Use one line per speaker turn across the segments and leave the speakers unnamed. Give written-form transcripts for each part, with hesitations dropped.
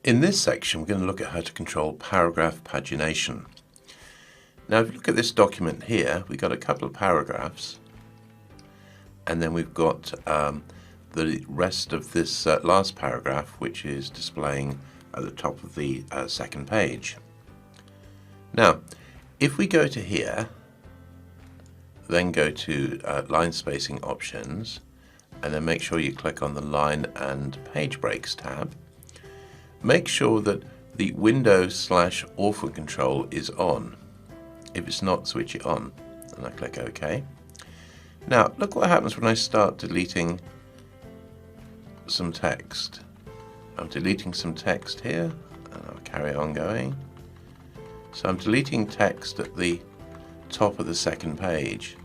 In this section, we're going to look at how to control paragraph pagination. Now, if you look at this document here, we've got a couple of paragraphs, and then we've got the rest of this last paragraph, which is displaying at the top of the second page. Now, if we go to here, then go to line spacing options, and then make sure you click on the line and page breaks tab. Make sure that the Windows/orphan control is on. If it's not, switch it on, and I click OK. Now, look what happens when I start deleting some text. I'm deleting some text here, and I'll carry on going. So I'm deleting text at the top of the second page.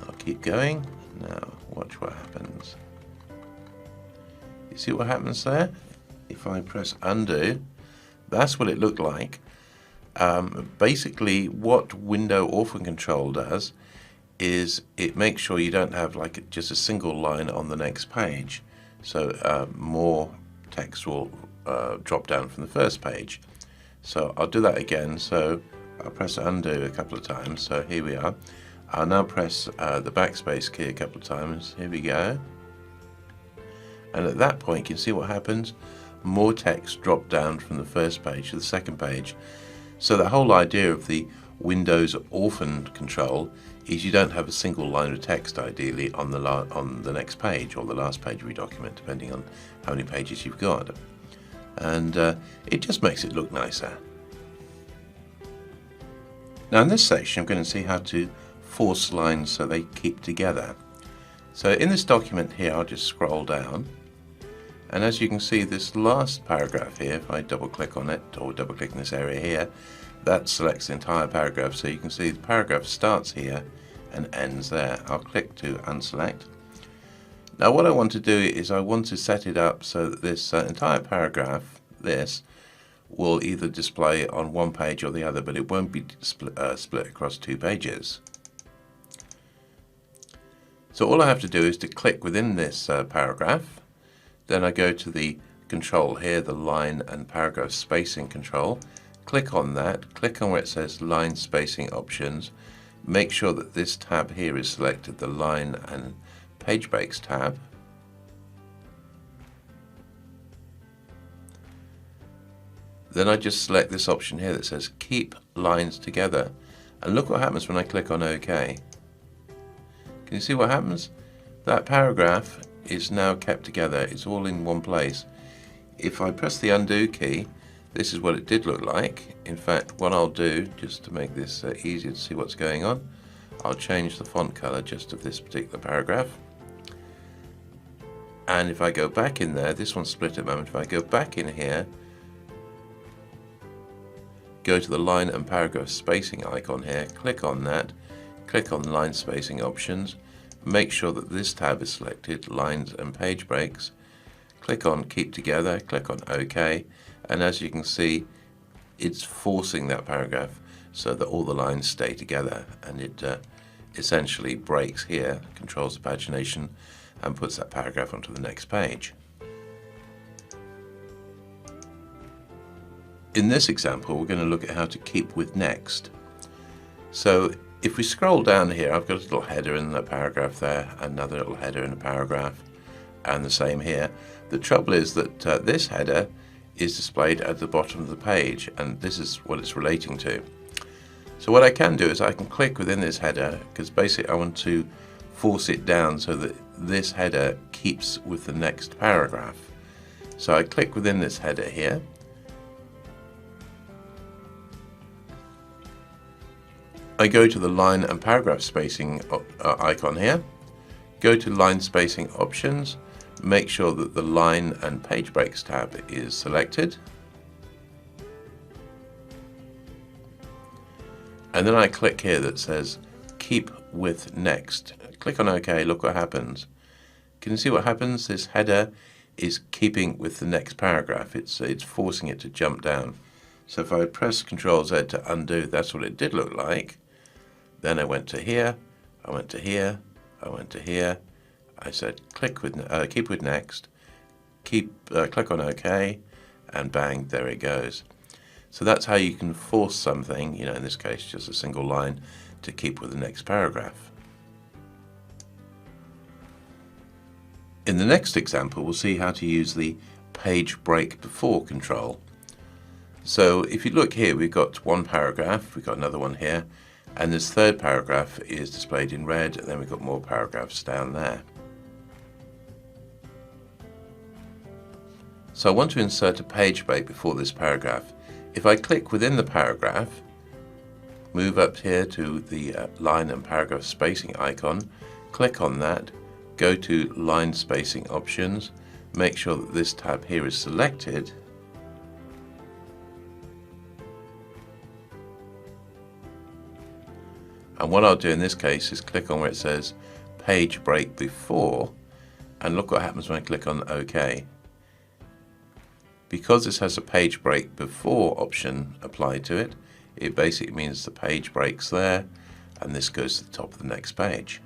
I'll keep going. Now, watch what happens. You see what happens there? If I press undo, that's what it looked like. Basically, what window orphan control does is it makes sure you don't have like just a single line on the next page. So more text will drop down from the first page. So I'll do that again. So I'll press undo a couple of times. So here we are. I'll now press the backspace key a couple of times. Here we go. And at that point, you can see what happens. More text drop down from the first page to the second page. So the whole idea of the Windows orphan control is you don't have a single line of text ideally on the next page or the last page of your document, depending on how many pages you've got. And it just makes it look nicer. Now in this section, I'm going to see how to force lines so they keep together. So in this document here, I'll just scroll down. And as you can see, this last paragraph here, if I double click on it or double click in this area here, that selects the entire paragraph. So you can see the paragraph starts here and ends there. I'll click to unselect. Now what I want to do is I want to set it up so that this entire paragraph, this, will either display on one page or the other, but it won't be split across two pages. So all I have to do is to click within this paragraph. Then I go to the control here, the line and paragraph spacing control. Click on that, click on where it says line spacing options. Make sure that this tab here is selected, the line and page breaks tab. Then I just select this option here that says keep lines together. And look what happens when I click on OK. Can you see what happens? That paragraph is now kept together. It's all in one place. If I press the undo key, this is what it did look like. In fact, what I'll do, just to make this easier to see what's going on, I'll change the font color just of this particular paragraph. And if I go back in there, this one's split at the moment. If I go back in here, go to the line and paragraph spacing icon here, click on that, click on line spacing options. Make sure that this tab is selected, lines and page breaks. Click on keep together, click on OK, and as you can see, it's forcing that paragraph so that all the lines stay together, and it essentially breaks here, controls the pagination, and puts that paragraph onto the next page. In this example, we're going to look at how to keep with next. So if we scroll down here, I've got a little header in the paragraph there, another little header in the paragraph, and the same here. The trouble is that this header is displayed at the bottom of the page, and this is what it's relating to. So what I can do is I can click within this header, because basically I want to force it down so that this header keeps with the next paragraph. So I click within this header here. I go to the line and paragraph spacing icon here, go to line spacing options, make sure that the line and page breaks tab is selected, and then I click here that says keep with next. Click on OK, look what happens. Can you see what happens? This header is keeping with the next paragraph. It's forcing it to jump down. So if I press Ctrl Z to undo, that's what it did look like. Then I went to here, I went to here, I went to here. I said keep with next, click on OK, and bang, there it goes. So that's how you can force something, in this case just a single line, to keep with the next paragraph. In the next example, we'll see how to use the page break before control. So if you look here, we've got one paragraph, we've got another one here, and this third paragraph is displayed in red, and then we've got more paragraphs down there. So I want to insert a page break before this paragraph. If I click within the paragraph, move up here to the line and paragraph spacing icon, click on that, go to line spacing options, make sure that this tab here is selected, and what I'll do in this case is click on where it says page break before, and look what happens when I click on OK. Because this has a page break before option applied to it, it basically means the page breaks there and this goes to the top of the next page.